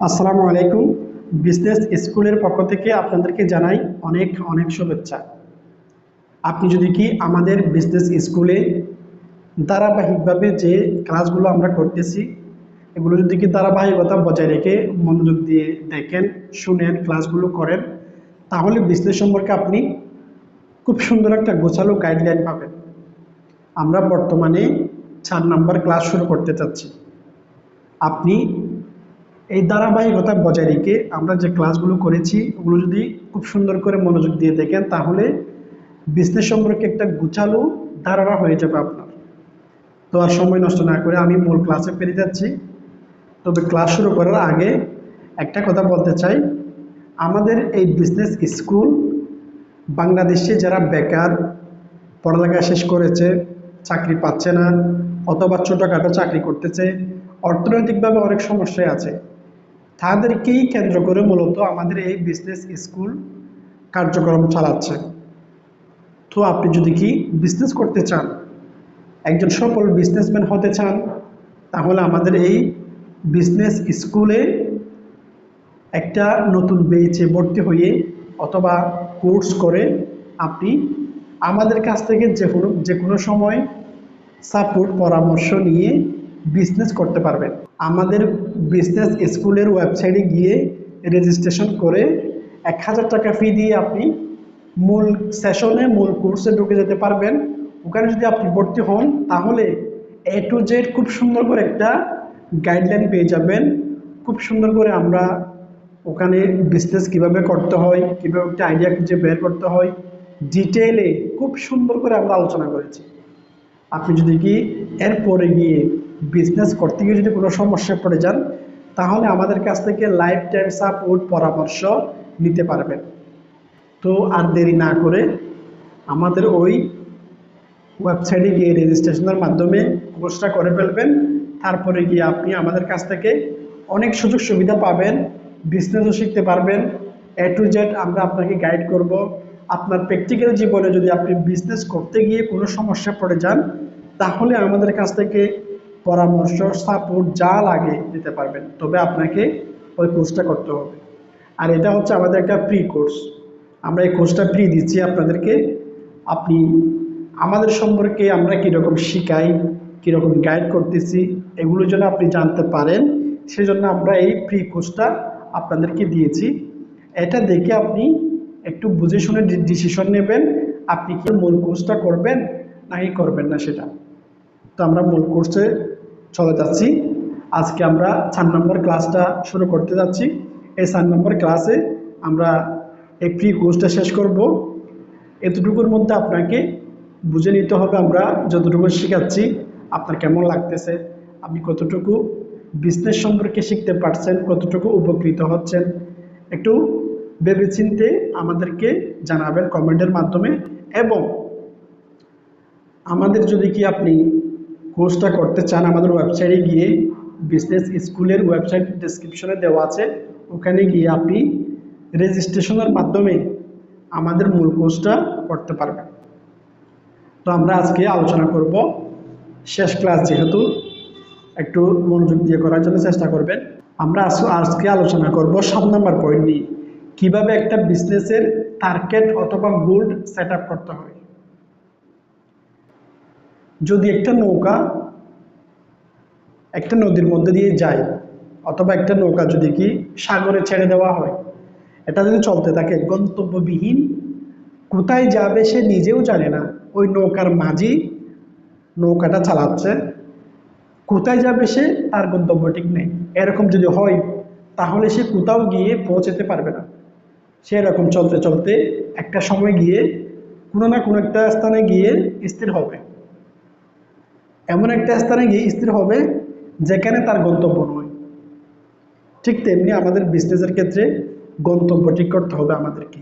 আসসালামু আলাইকুম। বিজনেস স্কুলের পক্ষ থেকে আপনাদেরকে জানাই অনেক অনেক শুভেচ্ছা। আপনি যদি কি আমাদের বিজনেস স্কুলে ধারাবাহিকভাবে যে ক্লাসগুলো আমরা করতেছি এগুলো যদি কি ধারাবাহিকতা বজায় রেখে মনোযোগ দিয়ে দেখেন, শুনেন, ক্লাসগুলো করেন, তাহলে বিজনেস সম্পর্কে আপনি খুব সুন্দর একটা গোছালো গাইডলাইন পাবেন। আমরা বর্তমানে 4 নম্বর ক্লাস শুরু করতে চাচ্ছি। আপনি এই ধারাবাহিকতা বজায় রেখে আমরা যে ক্লাসগুলো করেছি ওগুলো যদি খুব সুন্দর করে মনোযোগ দিয়ে দেখেন, তাহলে বিজনেস সম্পর্কে একটা গুছালো ধারণা হয়ে যাবে আপনার। তো আর সময় নষ্ট না করে আমি মূল ক্লাসে ফিরে যাচ্ছি। তবে ক্লাস শুরু করার আগে একটা কথা বলতে চাই, আমাদের এই বিজনেস স্কুল বাংলাদেশে যারা বেকার, পড়ালেখা শেষ করেছে, চাকরি পাচ্ছে না, অথবা ছোটোখাটো চাকরি করতেছে, অর্থনৈতিকভাবে অনেক সমস্যায় আছে, তাদেরকেই কেন্দ্র করে মূলত আমাদের এই বিজনেস স্কুল কার্যক্রম চালাচ্ছে। তো আপনি যদি কি বিজনেস করতে চান, একজন সফল বিজনেসম্যান হতে চান, তাহলে আমাদের এই বিজনেস স্কুলে একটা নতুন বেচে ভর্তি হয়ে অথবা কোর্স করে আপনি আমাদের কাছ থেকে যে কোনো সময় সাপোর্ট পরামর্শ নিয়ে বিজনেস করতে পারবেন। আমাদের বিজনেস স্কুলের ওয়েবসাইটে গিয়ে রেজিস্ট্রেশন করে 1000 টাকা ফি দিয়ে আপনি মূল সেশনে, মূল কোর্সে ঢুকে যেতে পারবেন। ওখানে যদি আপনি ভর্তি হন, তাহলে A to Z খুব সুন্দর করে একটা গাইডলাইন পেয়ে যাবেন। খুব সুন্দর করে আমরা ওখানে বিজনেস কিভাবে করতে হয়, কীভাবে একটা আইডিয়া খুঁজে বের করতে হয়, ডিটেইলে খুব সুন্দর করে আমরা আলোচনা করেছি। আপনি যদি কি এরপরে গিয়ে বিজনেস করতে গিয়ে যদি কোনো সমস্যায় পড়ে যান, তাহলে আমাদের কাছ থেকে লাইফ টাইম সাপোর্ট পরামর্শ নিতে পারবেন। তো আর দেরি না করে আমাদের ওই ওয়েবসাইটে গিয়ে রেজিস্ট্রেশনের মাধ্যমে কোর্সটা করে ফেলবেন। তারপরে গিয়ে আপনি আমাদের কাছ থেকে অনেক সুযোগ সুবিধা পাবেন, বিজনেসও শিখতে পারবেন। A to Z আমরা আপনাকে গাইড করব। আপনার প্র্যাকটিক্যাল জীবনে যদি আপনি বিজনেস করতে গিয়ে কোনো সমস্যা পড়ে যান, তাহলে আমাদের কাছ থেকে পরামর্শ, সাপোর্ট যা লাগে দিতে পারবেন। তবে আপনাকে ওই কোর্সটা করতে হবে। আর এটা হচ্ছে আমাদের একটা প্রি কোর্স। আমরা এই কোর্সটা ফ্রি দিচ্ছি আপনাদেরকে। আপনি আমাদের সম্পর্কে আমরা কীরকম শিখাই, কীরকম গাইড করতেছি, এগুলো যেন আপনি জানতে পারেন, সেজন্য আমরা এই প্রি কোর্সটা আপনাদেরকে দিয়েছি। এটা দেখে আপনি একটু বুঝে শুনে ডিসিশন নেবেন, আপনি কি মূল কোর্সটা করবেন নাকি করবেন না সেটা। তো আমরা মূল কোর্সে চলে যাচ্ছি। আজকে আমরা 4 নম্বর ক্লাসটা শুরু করতে যাচ্ছি। এই 4 নম্বর ক্লাসে আমরা এই প্রি কোর্সটা শেষ করব। এতটুকুর মধ্যে আপনাকে বুঝে নিতে হবে আমরা যতটুকু শেখাচ্ছি আপনার কেমন লাগতেছে, আপনি কতটুকু বিজনেস সম্পর্কে শিখতে পারছেন, কতটুকু উপকৃত হচ্ছেন। একটু ভেবেচিন্তে আমাদেরকে জানাবেন কমেন্টের মাধ্যমে। এবং আমাদের যদি কি আপনি কোর্সটা করতে চান, আমাদের ওয়েবসাইটে গিয়ে বিজনেস স্কুলের ওয়েবসাইট ডেসক্রিপশনে দেওয়া আছে, ওখানে গিয়ে আপনি রেজিস্ট্রেশনের মাধ্যমে আমাদের মূল কোর্সটা করতে পারবেন। তো আমরা আজকে আলোচনা করব, শেষ ক্লাস যেহেতু একটু মনোযোগ দিয়ে করার জন্য চেষ্টা করবেন। আমরা আজকে আলোচনা করব 7 নম্বর পয়েন্ট নিয়ে, কীভাবে একটা বিজনেসের টার্গেট অথবা গোল সেট আপ করতে হয়। যদি একটা নৌকা একটা নদীর মধ্যে দিয়ে যায়, অথবা একটা নৌকা যদি কি সাগরে ছেড়ে দেওয়া হয়, এটা যদি চলতে থাকে গন্তব্যবিহীন, কোথায় যাবে সে নিজেও জানে না, ওই নৌকার মাঝি নৌকাটা চালাচ্ছে, কোথায় যাবে সে তার গন্তব্য ঠিক নেই। এরকম যদি হয়, তাহলে সে কোথাও গিয়ে পৌঁছাতে পারবে না। সে এরকম চলতে চলতে একটা সময় গিয়ে কোনো না কোনো একটা স্থানে গিয়ে স্থির হবে, এমন একটা স্থানে গিয়ে স্থির হবে যেখানে তার গন্তব্য নয়। ঠিক তেমনি আমাদের বিজনেসের ক্ষেত্রে গন্তব্য ঠিক করতে হবে আমাদেরকে।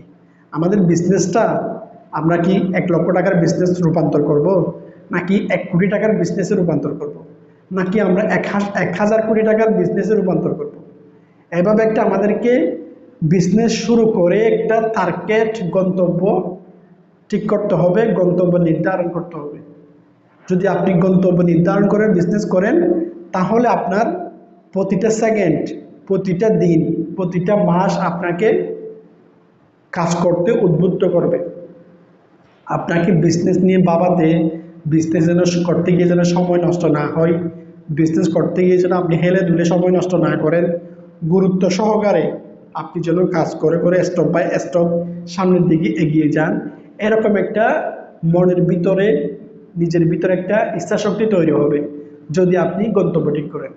আমাদের বিজনেসটা আমরা কি 1 লক্ষ টাকার বিজনেস রূপান্তর করব, নাকি 1 কোটি টাকার বিজনেসে রূপান্তর করব, নাকি আমরা 1000 কোটি টাকার বিজনেসে রূপান্তর করব। এভাবে একটা আমাদেরকে বিজনেস শুরু করে একটা টার্গেট, গন্তব্য ঠিক করতে হবে, গন্তব্য নির্ধারণ করতে হবে। যদি আপনি গন্তব্য নির্ধারণ করে বিজনেস করেন, তাহলে আপনার প্রতিটা সেকেন্ড, প্রতিটা দিন, প্রতিটা মাস আপনাকে কাজ করতে উদ্বুদ্ধ করবে। আপনাকে বিজনেস নিয়ে ভাবাতে, বিজনেস যেন করতে গিয়ে যেন সময় নষ্ট না হয়, বিজনেস করতে গিয়ে যেন আপনি হেলে দুলে সময় নষ্ট না করেন, গুরুত্ব সহকারে আপনি যেন কাজ করে করে স্টপ বাই স্টপ সামনের দিকে এগিয়ে যান, এরকম একটা মনের ভিতরে, নিজের ভিতরে একটা ইচ্ছাশক্তি তৈরি হবে যদি আপনি গন্তব্য ঠিক করেন।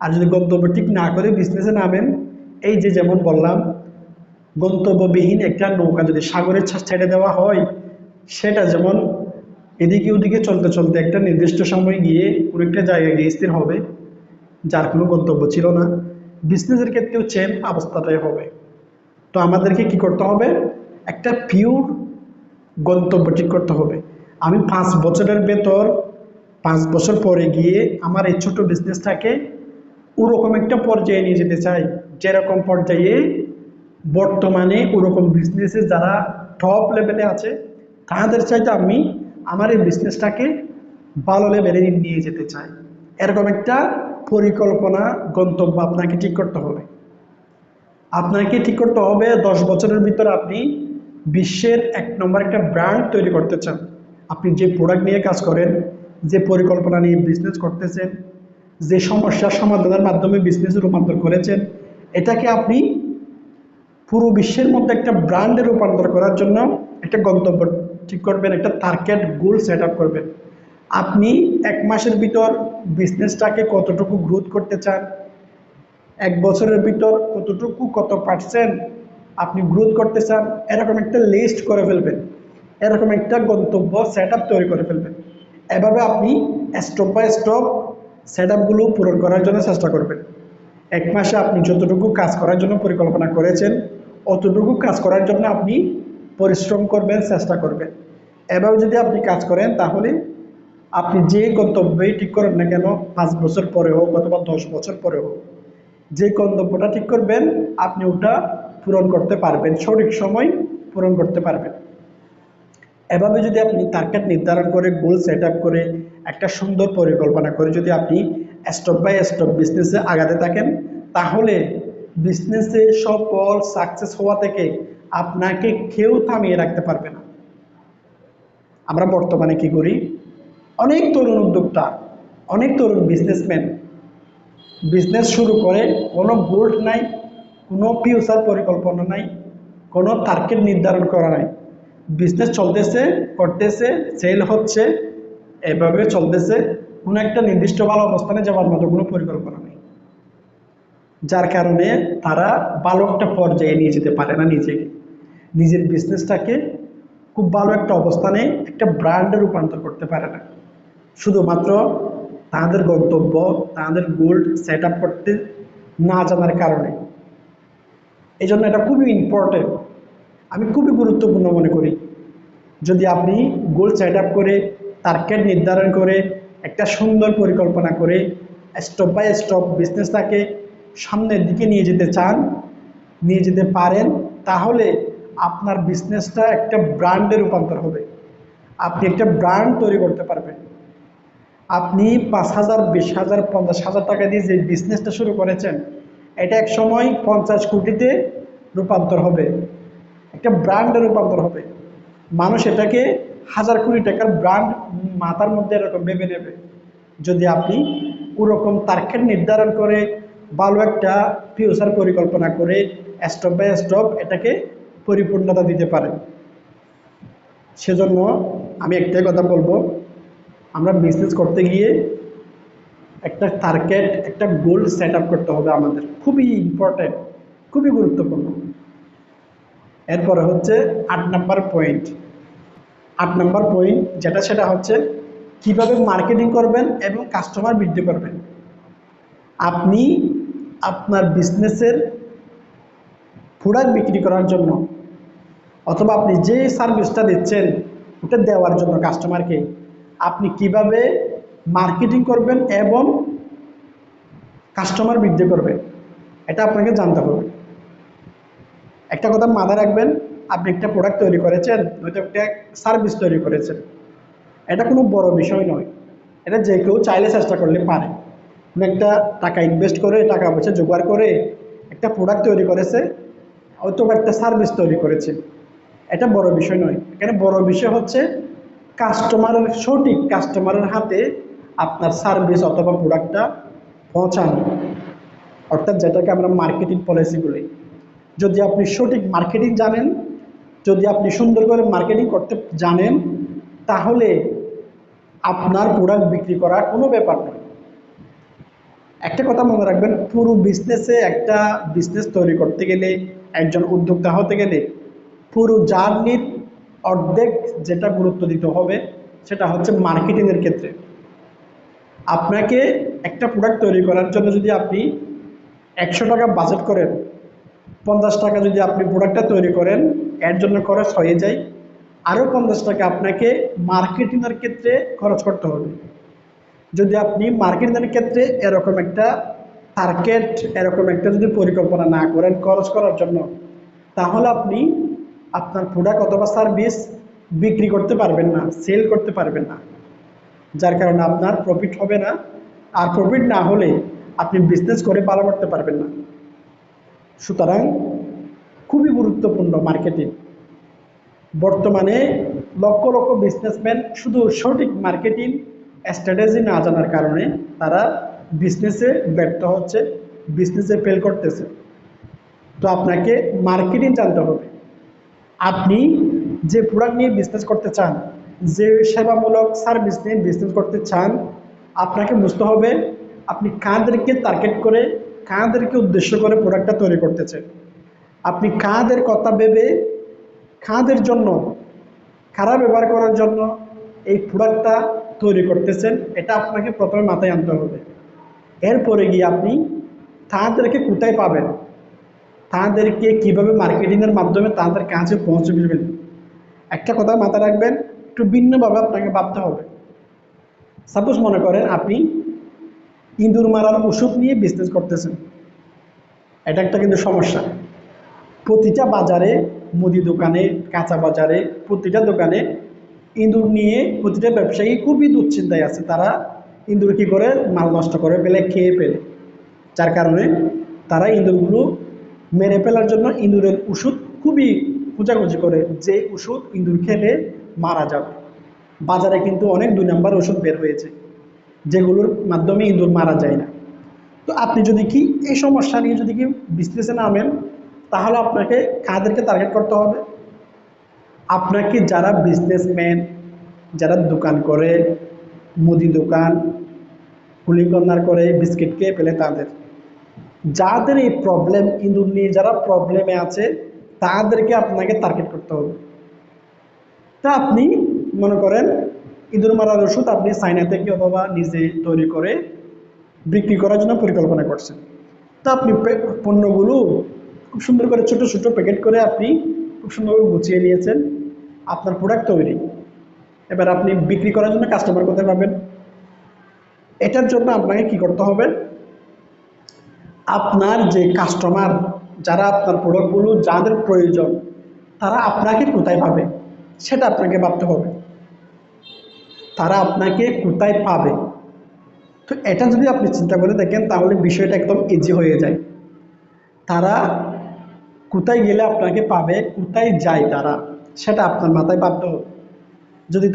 আর যদি গন্তব্য ঠিক না করে বিজনেসে নামেন, এই যে যেমন বললাম, গন্তব্যবিহীন একটা নৌকা যদি সাগরে ছেড়ে দেওয়া হয়, সেটা যেমন এদিকে ওদিকে চলতে চলতে একটা নির্দিষ্ট সময় গিয়ে কোনো একটা জায়গায় গিয়ে স্থির হবে, যার কোনো গন্তব্য ছিল না। বিজনেসের ক্ষেত্রেও সেম অবস্থাটাই হবে। তো আমাদেরকে কি করতে হবে? একটা পিওর গন্তব্য ঠিক করতে হবে। আমি 5 বছরের ভেতর, 5 বছর পরে গিয়ে আমার এই ছোট বিজনেসটাকে ওরকম একটা পর্যায়ে নিয়ে যেতে চাই, যেরকম পর্যায়ে বর্তমানে ওরকম বিজনেসে যারা টপ লেভেলে আছে, তাদের চাইতে আমি আমার এই বিজনেসটাকে ভালো লেভেলে নিয়ে যেতে চাই। এরকম একটা পরিকল্পনা, গন্তব্য আপনাকে ঠিক করতে হবে। আপনাকে ঠিক করতে হবে 10 বছরের ভিতর আপনি বিশ্বের 1 নম্বর একটা ব্র্যান্ড তৈরি করতে চান। আপনি যে প্রোডাক্ট নিয়ে কাজ করেন, যে পরিকল্পনা নিয়ে বিজনেস করতেছেন, যে সমস্যার সমাধানের মাধ্যমে বিজনেসে রূপান্তর করেছেন, এটাকে আপনি পুরো বিশ্বের মধ্যে একটা ব্র্যান্ডে রূপান্তর করার জন্য একটা গন্তব্য ঠিক করবেন, একটা টার্গেট গোল সেট আপ করবেন। আপনি 1 মাসের ভিতর বিজনেসটাকে কতটুকু গ্রোথ করতে চান, 1 বছরের ভিতর কতটুকু, কত পার্সেন্ট আপনি গ্রোথ করতে চান, এরকম একটা লিস্ট করে ফেলবেন, এরকম একটা গন্তব্য সেট আপ তৈরি করে ফেলবেন। এভাবে আপনি স্টেপ বাই স্টেপ সেট আপগুলো পূরণ করার জন্য চেষ্টা করবেন। 1 মাসে আপনি যতটুকু কাজ করার জন্য পরিকল্পনা করেছেন, অতটুকু কাজ করার জন্য আপনি পরিশ্রম করবেন, চেষ্টা করবেন। এভাবে যদি আপনি কাজ করেন, তাহলে আপনি যে গন্তব্যই ঠিক করেন না কেন, 5 বছর পরে হোক অথবা 10 বছর পরে হোক, যে গন্তব্যটা ঠিক করবেন আপনি ওটা পূরণ করতে পারবেন, সঠিক সময় পূরণ করতে পারবেন। এভাবে যদি আপনি টার্গেট নির্ধারণ করে, গোল সেট আপ করে, একটা সুন্দর পরিকল্পনা করে যদি আপনি স্টেপ বাই স্টেপ বিজনেসে আগাতে থাকেন, তাহলে বিজনেসে সফল সাকসেস হওয়া থেকে আপনাকে কেউ থামিয়ে রাখতে পারবে না। আমরা বর্তমানে কি করি? অনেক তরুণ উদ্যোক্তা, অনেক তরুণ বিজনেসম্যান বিজনেস শুরু করে, কোনো গোল নাই, কোনো ফিউচার পরিকল্পনা নাই, কোনো টার্গেট নির্ধারণ করা নাই। বিজনেস চলতেছে, করতেছে, সেল হচ্ছে, এভাবে চলতেছে, কোনো একটা নির্দিষ্ট ভালো অবস্থানে যাওয়ার মতো কোনো পরিকল্পনা নেই, যার কারণে তারা ভালো একটা পর্যায়ে নিয়ে যেতে পারে না নিজেকে, নিজের বিজনেসটাকে খুব ভালো একটা অবস্থানে একটা ব্র্যান্ডে রূপান্তর করতে পারে না, শুধুমাত্র তাদের গন্তব্য, তাদের গোল সেট আপ করতে না জানার কারণে। এই জন্য এটা খুবই ইম্পর্টেন্ট, আমি খুবই গুরুত্বপূর্ণ মনে করি। যদি আপনি গোল সেট আপ করে, টার্গেট নির্ধারণ করে, একটা সুন্দর পরিকল্পনা করে স্টেপ বাই স্টেপ বিজনেসটাকে সামনের দিকে নিয়ে যেতে চান, নিয়ে যেতে পারেন, তাহলে আপনার বিজনেসটা একটা ব্র্যান্ডে রূপান্তর হবে। আপনি একটা ব্র্যান্ড তৈরি করতে পারবেন। আপনি 5,000, 20,000, 50,000 টাকা দিয়ে যে বিজনেসটা শুরু করেছেন, এটা এক সময় 50 কোটিতে রূপান্তর হবে, একটা ব্র্যান্ডে রূপান্তর হবে। মানুষ এটাকে 1,000 কোটি টাকার ব্র্যান্ড মাথার মধ্যে এরকম ভেবে নেবে, যদি আপনি ওরকম টার্গেট নির্ধারণ করে, ভালো একটা ফিউচার পরিকল্পনা করে স্টেপ বাই স্টেপ এটাকে পরিপূর্ণতা দিতে পারেন। সেজন্য আমি একটাই কথা বলবো, আমরা বিজনেস করতে গিয়ে একটা টার্গেট, একটা গোল সেট আপ করতে হবে, আমাদের খুবই ইম্পর্টেন্ট, খুবই গুরুত্বপূর্ণ। এরপরে হচ্ছে 8 নম্বর পয়েন্ট। 8 নম্বর পয়েন্ট যেটা, সেটা হচ্ছে কিভাবে মার্কেটিং করবেন এবং কাস্টমার বৃদ্ধি করবেন। আপনি আপনার বিজনেসের প্রোডাক্ট বিক্রি করার জন্য, অথবা আপনি যে সার্ভিসটা দিচ্ছেন ওটা দেওয়ার জন্য কাস্টমারকে আপনি কিভাবে মার্কেটিং করবেন এবং কাস্টমার বৃদ্ধি করবেন, এটা আপনাকে জানতে হবে। একটা কথা মাথায় রাখবেন, আপনি একটা প্রোডাক্ট তৈরি করেছেন, নয়তো একটা সার্ভিস তৈরি করেছেন, এটা কোনো বড় বিষয় নয়, এটা যে কেউ চাইলে চেষ্টা করলে পারে। একটা টাকা ইনভেস্ট করে টাকা পয়সা জোগাড় করে একটা প্রোডাক্ট তৈরি করেছে, অথবা একটা সার্ভিস তৈরি করেছে, এটা বড় বিষয় নয়। এখানে বড় বিষয় হচ্ছে সঠিক কাস্টমারের হাতে আপনার সার্ভিস অথবা প্রোডাক্টটা পৌঁছানো, অর্থাৎ যেটাকে আমরা মার্কেটিং পলিসি বলি। যদি আপনি সঠিক মার্কেটিং জানেন, যদি আপনি সুন্দর করে মার্কেটিং করতে জানেন, তাহলে আপনার প্রোডাক্ট বিক্রি করা কোনো ব্যাপার নয়। একটা কথা মনে রাখবেন, পুরো একটা বিজনেস তৈরি করতে গেলে, একজন উদ্যোক্তা হতে গেলে পুরো জার্নির অর্ধেক যেটা গুরুত্ব দিতে হবে সেটা হচ্ছে মার্কেটিংয়ের ক্ষেত্রে। আপনাকে একটা প্রোডাক্ট তৈরি করার জন্য যদি আপনি 100 টাকা বাজেট করেন, 50 টাকা যদি আপনি প্রোডাক্টটা তৈরি করেন, এর জন্য খরচ হয়ে যায়, আরও 50 টাকা আপনাকে মার্কেটিংয়ের ক্ষেত্রে খরচ করতে হবে। যদি আপনি মার্কেটিংয়ের ক্ষেত্রে এরকম একটা টার্গেট, এরকম একটা যদি পরিকল্পনা না করেন খরচ করার জন্য, তাহলে আপনি আপনার প্রোডাক্ট অথবা সার্ভিস বিক্রি করতে পারবেন না, সেল করতে পারবেন না, যার কারণে আপনার প্রফিট হবে না। আর প্রফিট না হলে আপনি বিজনেস করে ভালো করতে পারবেন না। সুতরাং খুবই গুরুত্বপূর্ণ মার্কেটিং। বর্তমানে লক্ষ লক্ষ বিজনেসম্যান শুধু সঠিক মার্কেটিং স্ট্র্যাটেজি না জানার কারণে তারা বিজনেসে ব্যর্থ হচ্ছে, বিজনেসে ফেল করতেছে। তো আপনাকে মার্কেটিং জানতে হবে। আপনি যে প্রোডাক্ট নিয়ে বিজনেস করতে চান, যে সেবামূলক সার্ভিস নিয়ে বিজনেস করতে চান, আপনাকে বুঝতে হবে আপনি কাদেরকে টার্গেট করে, কাদেরকে উদ্দেশ্য করে প্রোডাক্টটা তৈরি করতেছেন। আপনি কাদের কথা ভেবে, কাদের জন্য, কারা ব্যবহার করার জন্য এই প্রোডাক্টটা তৈরি করতেছেন, এটা আপনাকে প্রথমে মাথায় আনতে হবে। এরপরে গিয়ে আপনি তাদেরকে কোথায় পাবেন, তাদেরকে কিভাবে মার্কেটিংয়ের মাধ্যমে তাদের কাছে পৌঁছে দিবেন। একটা কথা মাথায় রাখবেন, একটু ভিন্নভাবে আপনাকে ভাবতে হবে। সাপোজ মনে করেন আপনি ইঁদুর মারার ওষুধ নিয়ে বিজনেস করতেছেন, এটা একটা কিন্তু সমস্যা। প্রতিটা বাজারে, মুদি দোকানে, কাঁচা বাজারে, প্রতিটা দোকানে ইঁদুর নিয়ে প্রতিটা ব্যবসায়ী খুবই দুশ্চিন্তায় আছে। তারা ইঁদুর কী করে মাল নষ্ট করে ফেলে, খেয়ে ফেলে, যার কারণে তারা ইঁদুরগুলো মেরে ফেলার জন্য ইঁদুরের ওষুধ খুবই খোঁজাখুঁজি করে, যে ওষুধ ইঁদুর খেলে মারা যাবে। বাজারে কিন্তু অনেক 2 নম্বর ওষুধ বের হয়েছে, যেগুলোর মাধ্যমে ইঁদুর মারা যায় না। তো আপনি যদি কি এই সমস্যা নিয়ে যদি কি বিজনেসে নামেন, তাহলে আপনাকে কাদেরকে টার্গেট করতে হবে? আপনাকে যারা বিজনেসম্যান, যারা দোকান করে, মুদি দোকান, কুলি কর্নার করে, বিস্কিট খেয়ে ফেলে, তাদের, যাদের এই প্রবলেম, ইঁদুর নিয়ে যারা প্রবলেমে আছে, তাদেরকে আপনাকে টার্গেট করতে হবে। তা আপনি মনে করেন ইঁদুর মারার ওষুধ আপনি চায়না থেকে অথবা নিজে তৈরি করে বিক্রি করার জন্য পরিকল্পনা করছেন। তা আপনি পণ্যগুলো খুব সুন্দর করে ছোট ছোট প্যাকেট করে আপনি খুব সুন্দর করে গুছিয়ে নিয়েছেন, আপনার প্রোডাক্ট তৈরি। এবার আপনি বিক্রি করার জন্য কাস্টমার কোথায় পাবেন? এটার জন্য আপনাকে কি করতে হবে? আপনার যে কাস্টমার, যারা আপনার প্রোডাক্টগুলো যাদের প্রয়োজন, তারা আপনাকে কোথায় পাবে সেটা আপনাকে ভাবতে হবে। তারা আপনাকে কোথায় পাবে, তো এটা যদি আপনি চিন্তা করে দেখেন তাহলে বিষয়টা একদম ইজি হয়ে যায়। তারা কোথায় গেলে আপনাকে পাবে, কোথায় যায় তারা, সেটা আপনার মাথায় ভাবতে হবে। যদি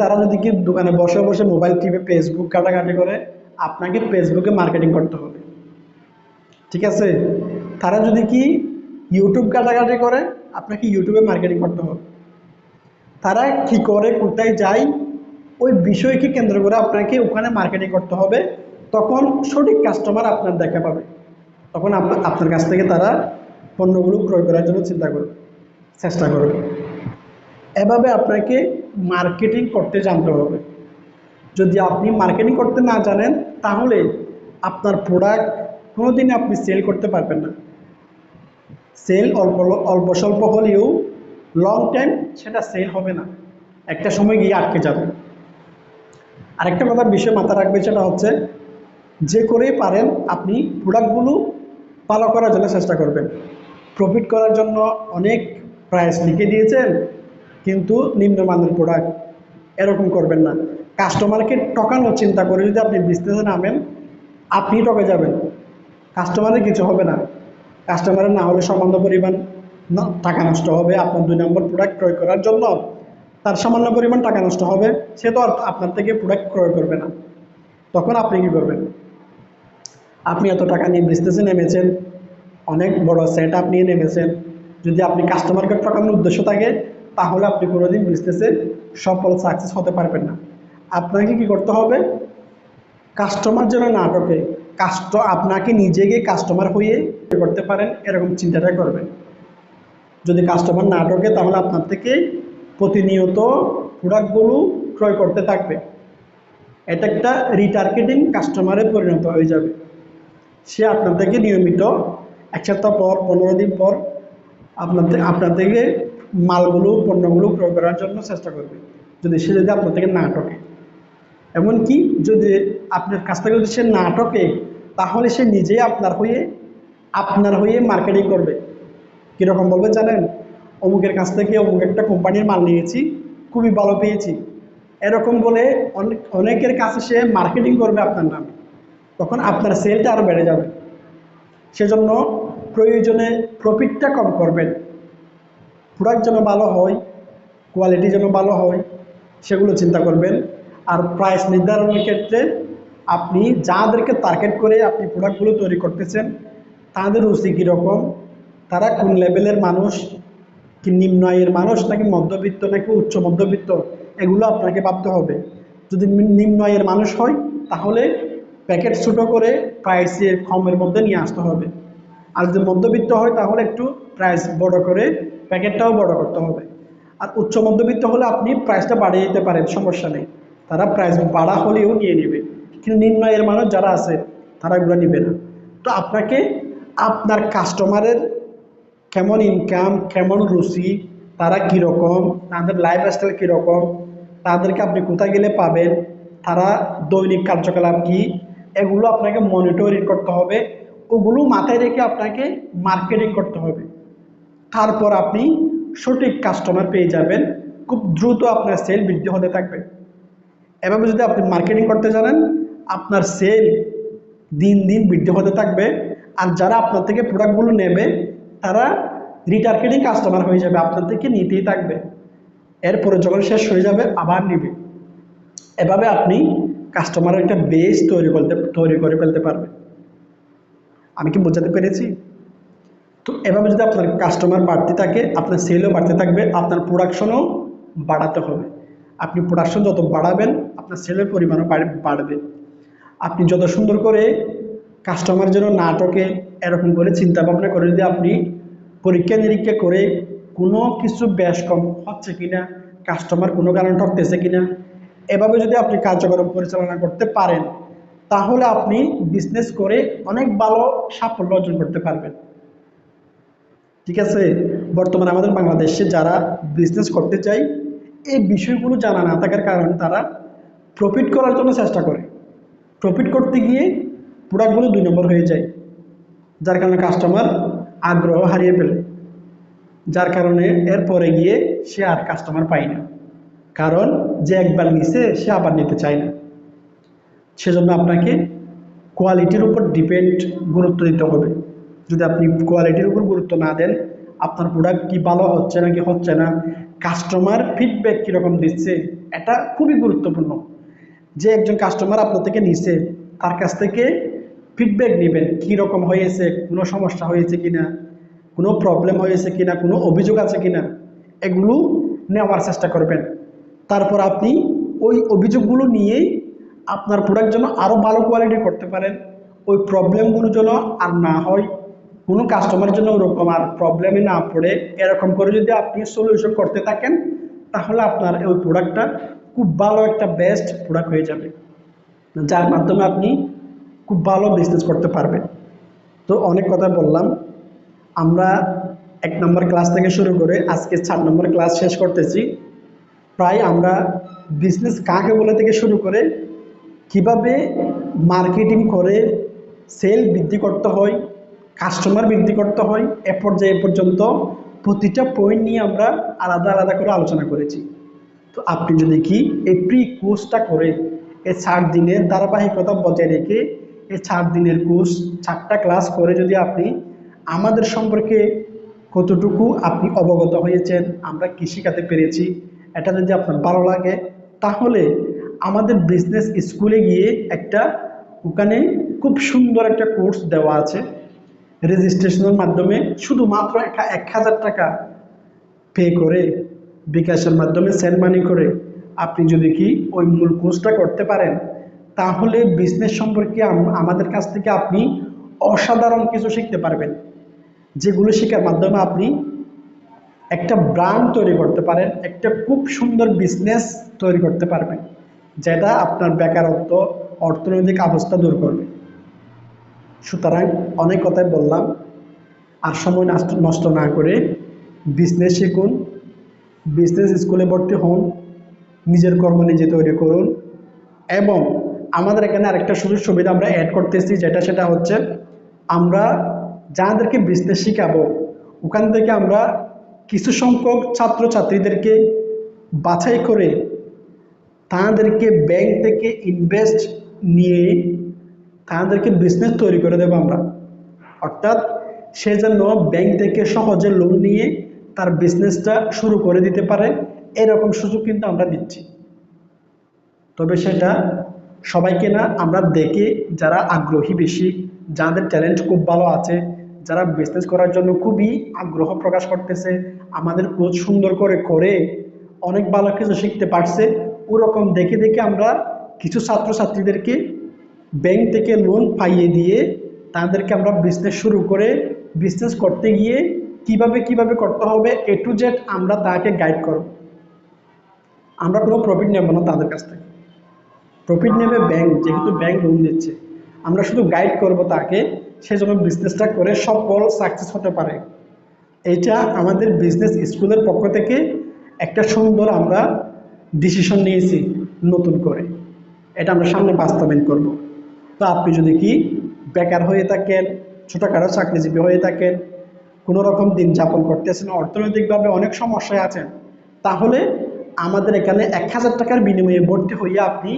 কি দোকানে বসে বসে মোবাইল টিপে ফেসবুক ঘাটাঘাটি করে, আপনাকে ফেসবুকে মার্কেটিং করতে হবে, ঠিক আছে? তারা যদি কি ইউটিউব ঘাটাঘাটি করে, আপনাকে ইউটিউবে মার্কেটিং করতে হবে। তারা কি করে, কোথায় যায়, ওই বিষয়কে কেন্দ্র করে আপনাকে ওখানে মার্কেটিং করতে হবে। তখন সঠিক কাস্টমার আপনার দেখা পাবে, তখন আপনার কাছ থেকে তারা পণ্যগুলো ক্রয় করার জন্য চেষ্টা করবে। এভাবে আপনাকে মার্কেটিং করতে জানতে হবে। যদি আপনি মার্কেটিং করতে না জানেন, তাহলে আপনার প্রোডাক্ট কোনোদিনই আপনি সেল করতে পারবেন না। সেল অল্প অল্প স্বল্প হলেও লং টাইম সেটা সেল হবে না, একটা সময় গিয়ে আটকে যাবে। আরেকটা কথা বিষয় মাথা রাখবে, সেটা হচ্ছে যে করেই পারেন আপনি প্রোডাক্টগুলো ভালো করার জন্য চেষ্টা করবেন। প্রফিট করার জন্য অনেক প্রাইস লিখে দিয়েছেন, কিন্তু নিম্নমানের প্রোডাক্ট, এরকম করবেন না। কাস্টমারকে ঠকানোর চিন্তা করে যদি আপনি বিজনেসে নামেন, আপনি ঠকে যাবেন, কাস্টমারের কিছু হবে না। কাস্টমারের না হলে সামান্য পরিমাণ টাকা নষ্ট হবে। আপনার 2 নম্বর প্রোডাক্ট ক্রয় করার জন্য তার সামান্য পরিমাণ টাকা নষ্ট হবে, সে তো আর আপনার থেকে প্রোডাক্ট ক্রয় করবে না। তখন আপনি কি করবেন? আপনি এত টাকা নিয়ে বিজনেসে নেমেছেন, অনেক বড় সেট আপ নিয়ে নেমেছেন, যদি আপনি কাস্টমারকে ঠকানোর উদ্দেশ্য থাকে তাহলে আপনি কোনোদিন বিজনেসে সফল সাকসেস হতে পারবেন না। আপনাকে কি করতে হবে? কাস্টমার যেন না ঠকে, আপনাকে নিজেকে কাস্টমার হয়ে করতে পারেন এরকম চিন্তাটা করবেন। যদি কাস্টমার না ঠকে তাহলে আপনার থেকে প্রতিনিয়ত প্রোডাক্টগুলো ক্রয় করতে থাকবে। এটা একটা রিটার্গেটিং কাস্টমারে পরিণত হয়ে যাবে। সে আপনার থেকে নিয়মিত 1 সপ্তাহ পর, 15 দিন পর আপনার থেকে মালগুলো, পণ্যগুলো ক্রয় করার জন্য চেষ্টা করবে, যদি আপনার থেকে না ঠকে। এমনকি যদি আপনার কাছ থেকে যদি সে না ঠকে তাহলে সে নিজেই আপনার হয়ে মার্কেটিং করবে। কীরকম বলবে জানেন? অমুকের কাছ থেকে অমুক একটা কোম্পানির মাল নিয়েছি, খুবই ভালো পেয়েছি, এরকম বলে অনেকের কাছে সে মার্কেটিং করবে আপনার নামে। তখন আপনার সেলটা আরও বেড়ে যাবে। সেজন্য প্রয়োজনে প্রফিটটা কম করবেন, প্রোডাক্ট যেন ভালো হয়, কোয়ালিটি যেন ভালো হয়, সেগুলো চিন্তা করবেন। আর প্রাইস নির্ধারণের ক্ষেত্রে আপনি যাদেরকে টার্গেট করে আপনি প্রোডাক্টগুলো তৈরি করতেছেন তাদের রুচি কীরকম, তারা কোন লেভেলের মানুষ, কি নিম্ন আয়ের মানুষ নাকি মধ্যবিত্ত নাকি উচ্চ মধ্যবিত্ত, এগুলো আপনাকে ভাবতে হবে। যদি নিম্ন আয়ের মানুষ হয় তাহলে প্যাকেট ছোটো করে প্রাইসে কমের মধ্যে নিয়ে আসতে হবে। আর যদি মধ্যবিত্ত হয় তাহলে একটু প্রাইস বড় করে প্যাকেটটাও বড় করতে হবে। আর উচ্চ মধ্যবিত্ত হলে আপনি প্রাইসটা বাড়িয়ে দিতে পারেন, সমস্যা নেই, তারা প্রাইস বাড়া হলেও নিয়ে নেবে। কিন্তু নিম্ন আয়ের মানুষ যারা আছে তারা এগুলো নেবে না। তো আপনাকে আপনার কাস্টমারের কেমন ইনকাম, কেমন রুচি, তারা কীরকম, তাদের লাইফস্টাইল কীরকম, তাদেরকে আপনি কোথায় গেলে পাবেন, তারা দৈনিক কার্যকলাপ কী, এগুলো আপনাকে মনিটরিং করতে হবে। ওগুলো মাথায় রেখে আপনাকে মার্কেটিং করতে হবে। তারপর আপনি সঠিক কাস্টমার পেয়ে যাবেন, খুব দ্রুত আপনার সেল বৃদ্ধি হতে থাকবে। এভাবে যদি আপনি মার্কেটিং করতে জানেন আপনার সেল দিন দিন বৃদ্ধি হতে থাকবে। আর যারা আপনার থেকে প্রোডাক্টগুলো নেবে তারা রিটার্গেটিং কাস্টমার হয়ে যাবে, আপনার থেকে নিতেই থাকবে। এরপরে যখন শেষ হয়ে যাবে আবার নেবে। এভাবে আপনি কাস্টমারের একটা বেস তৈরি করে ফেলতে পারবেন। আমি কি বোঝাতে পেরেছি? তো এভাবে যদি আপনার কাস্টমার বাড়তে থাকে আপনার সেলও বাড়তে থাকবে, আপনার প্রোডাকশনও বাড়াতে হবে। আপনি প্রোডাকশন যত বাড়াবেন আপনার সেলের পরিমাণও বাড়বে। আপনি যত সুন্দর করে কাস্টমার যেন না ঠকে এরকম করে চিন্তা ভাবনা করে যদি আপনি পরীক্ষা নিরীক্ষা করে কোনো কিছু বেশ কম হচ্ছে কিনা, কাস্টমার কোনো কারণে ঠকতেছে কিনা, এভাবে যদি আপনি কার্যক্রম পরিচালনা করতে পারেন তাহলে আপনি বিজনেস করে অনেক ভালো সাফল্য অর্জন করতে পারবেন। ঠিক আছে? বর্তমানে আমাদের বাংলাদেশে যারা বিজনেস করতে চায় এই বিষয়গুলো জানা না থাকার কারণে তারা প্রফিট করার জন্য চেষ্টা করে, প্রফিট করতে গিয়ে প্রোডাক্টগুলো 2 নম্বর হয়ে যায়, যার কারণে কাস্টমার আগ্রহ হারিয়ে ফেলে, যার কারণে এরপরে গিয়ে সে আর কাস্টমার পায় না, কারণ যে একবার নিছে সে আবার নিতে চায় না। সেজন্য আপনাকে কোয়ালিটির উপর গুরুত্ব দিতে হবে। যদি আপনি কোয়ালিটির উপর গুরুত্ব না দেন, আপনার প্রোডাক্ট কি ভালো হচ্ছে নাকি হচ্ছে না, কাস্টমার ফিডব্যাক কীরকম দিচ্ছে, এটা খুবই গুরুত্বপূর্ণ। যে একজন কাস্টমার আপনার থেকে নিছে তার কাছ থেকে ফিডব্যাক নেবেন, কীরকম হয়েছে, কোনো সমস্যা হয়েছে কিনা, কোনো প্রবলেম হয়েছে কিনা, কোনো অভিযোগ আছে কিনা, এগুলো নেওয়ার চেষ্টা করবেন। তারপর আপনি ওই অভিযোগগুলো নিয়েই আপনার প্রোডাক্ট যেন আরও ভালো কোয়ালিটি করতে পারেন, ওই প্রবলেমগুলো যেন আর না হয়, কোনো কাস্টমারের জন্য ওরকম আর প্রবলেমে না পড়ে, এরকম করে যদি আপনি সলিউশন করতে থাকেন তাহলে আপনার ওই প্রোডাক্টটা খুব ভালো একটা বেস্ট প্রোডাক্ট হয়ে যাবে, যার মাধ্যমে আপনি খুব ভালো বিজনেস করতে পারবেন। তো অনেক কথা বললাম, আমরা 1 নম্বর ক্লাস থেকে শুরু করে আজকে 4 নম্বর ক্লাস শেষ করতেছি। প্রায় আমরা বিজনেস কাকে বলে থেকে শুরু করে কিভাবে মার্কেটিং করে সেল বৃদ্ধি করতে হয়, কাস্টমার বৃদ্ধি করতে হয়, এ পর্যন্ত প্রতিটা পয়েন্ট নিয়ে আমরা আলাদা আলাদা করে আলোচনা করেছি। তো আপনি যদি কি এই প্রি কোর্সটা করে এই 60 দিনের ধারাবাহিকতা বজায় রেখে এই 4 দিনের কোর্স 4টা ক্লাস করে যদি আপনি আমাদের সম্পর্কে কতটুকু আপনি অবগত হয়েছেন, আমরা কি শেখাতে পেরেছি, এটা যদি আপনার ভালো লাগে, তাহলে আমাদের বিজনেস স্কুলে গিয়ে ওখানে খুব সুন্দর একটা কোর্স দেওয়া আছে। রেজিস্ট্রেশনের মাধ্যমে শুধুমাত্র 1000 টাকা পে করে, বিকাশের মাধ্যমে সেন্ড মানি করে আপনি যদি ওই মূল কোর্সটা করতে পারেন, তাহলে বিজনেস সম্পর্কে আমাদের কাছ থেকে আপনি অসাধারণ কিছু শিখতে পারবেন, যেগুলো শেখার মাধ্যমে আপনি একটা ব্র্যান্ড তৈরি করতে পারেন, একটা খুব সুন্দর বিজনেস তৈরি করতে পারবেন, যেটা আপনার বেকারত্ব, অর্থনৈতিক অবস্থা দূর করবে। সুতরাং অনেক কথাই বললাম, আর সময় নষ্ট না করে বিজনেস শিখুন, বিজনেস স্কুলে ভর্তি হন, নিজের কর্ম নিজে তৈরি করুন। এবং আমাদের এখানে আরেকটা সুযোগ সুবিধা আমরা অ্যাড করতেছি, সেটা হচ্ছে আমরা যাদেরকে বিজনেস শিখাবো ওখান থেকে আমরা কিছু সংখ্যক ছাত্রছাত্রীদেরকে বাছাই করে তাদেরকে ব্যাংক থেকে ইনভেস্ট নিয়ে তাদেরকে বিজনেস তৈরি করে দেবো আমরা। অর্থাৎ সে যেন ব্যাংক থেকে সহজে লোন নিয়ে তার বিজনেসটা শুরু করে দিতে পারে, এরকম সুযোগ কিন্তু আমরা দিচ্ছি। তবে সেটা সবাইকে না, আমরা দেখে যারা আগ্রহী বেশি, যাদের ট্যালেন্ট খুব ভালো আছে, যারা বিজনেস করার জন্য খুবই আগ্রহ প্রকাশ করতেছে, আমাদের কোচ সুন্দর করে অনেক ভালো কিছু শিখতে পারছে, ওরকম দেখে আমরা কিছু ছাত্রছাত্রীদেরকে ব্যাংক থেকে লোন পাইয়ে দিয়ে তাদেরকে আমরা বিজনেস শুরু করে, বিজনেস করতে গিয়ে কিভাবে করতে হবে A to Z আমরা তাকে গাইড করব। আমরা কোনো প্রফিট নেব না তাদের কাছ থেকে, প্রফিট নেবে ব্যাংক, যেহেতু ব্যাংক লোন দিচ্ছে। আমরা শুধু গাইড করব তাকে, সে যেন বিজনেসটা করে সফল সাকসেস হতে পারে। এইটা আমাদের বিজনেস স্কুলের পক্ষ থেকে একটা সুন্দর আমরা ডিসিশন নিয়েছি নতুন করে, এটা আমরা সামনে বাস্তবায়ন করব। তো আপনি যদি বেকার হয়ে থাকেন, ছোটোখাটো চাকরিজীবী হয়ে থাকেন, কোনো রকম দিন যাপন করতেছেন, অর্থনৈতিকভাবে অনেক সমস্যায় আছেন, তাহলে আমাদের এখানে 1000 টাকার বিনিময়ে ভর্তি হয়ে আপনি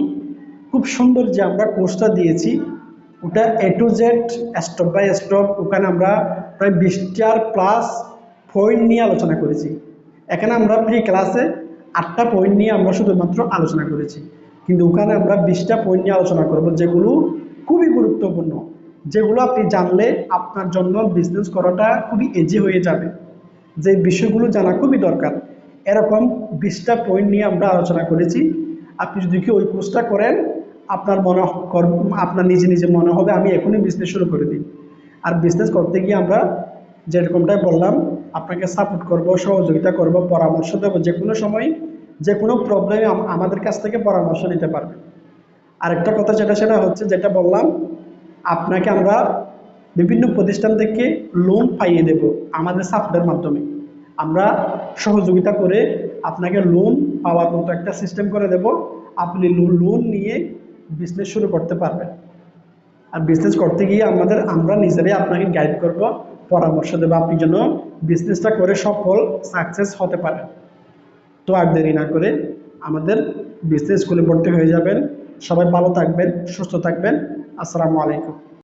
খুব সুন্দর যে আমরা কোর্সটা দিয়েছি, ওটা A to Z step by step, ওখানে আমরা প্রায় 20টার প্লাস পয়েন্ট নিয়ে আলোচনা করেছি। এখানে আমরা প্রি ক্লাসে 8টা পয়েন্ট নিয়ে আমরা শুধুমাত্র আলোচনা করেছি, কিন্তু ওখানে আমরা 20টা পয়েন্ট নিয়ে আলোচনা করব, যেগুলো খুবই গুরুত্বপূর্ণ, যেগুলো আপনি জানলে আপনার জন্য বিজনেস করাটা খুবই ইজি হয়ে যাবে, যে বিষয়গুলো জানা খুবই দরকার। এরকম 20টা পয়েন্ট নিয়ে আমরা আলোচনা করেছি। আপনি যদি ওই কোর্সটা করেন, আপনার নিজে মনে হবে আমি এখনই বিজনেস শুরু করে দিই। আর বিজনেস করতে গিয়ে আমরা যেরকমটাই বললাম, আপনাকে সাপোর্ট করব, সহযোগিতা করব, পরামর্শ দেবো, যে কোনো সময় যে কোনো প্রবলেমে আমাদের কাছ থেকে পরামর্শ নিতে পারবেন। আরেকটা কথা সেটা হচ্ছে, যেটা বললাম, আপনাকে আমরা বিভিন্ন প্রতিষ্ঠান থেকে লোন পাইয়ে দেব আমাদের সাপোর্টের মাধ্যমে। আমরা সহযোগিতা করে আপনাকে লোন পাওয়ার মতো একটা সিস্টেম করে দেব, আপনি লোন নিয়ে বিজনেস শুরু করতে পারবেন। আর বিজনেস করতে গিয়ে আমরা নিজেরাই আপনাকে গাইড করব, পরামর্শ দেবো, আপনি যেন বিজনেসটা করে সফল সাকসেস হতে পারেন। তো আর দেরি না করে আমাদের বিজনেস স্কুলে ভর্তি হয়ে যাবেন। সবাই ভালো থাকবেন, সুস্থ থাকবেন। আসসালামু আলাইকুম।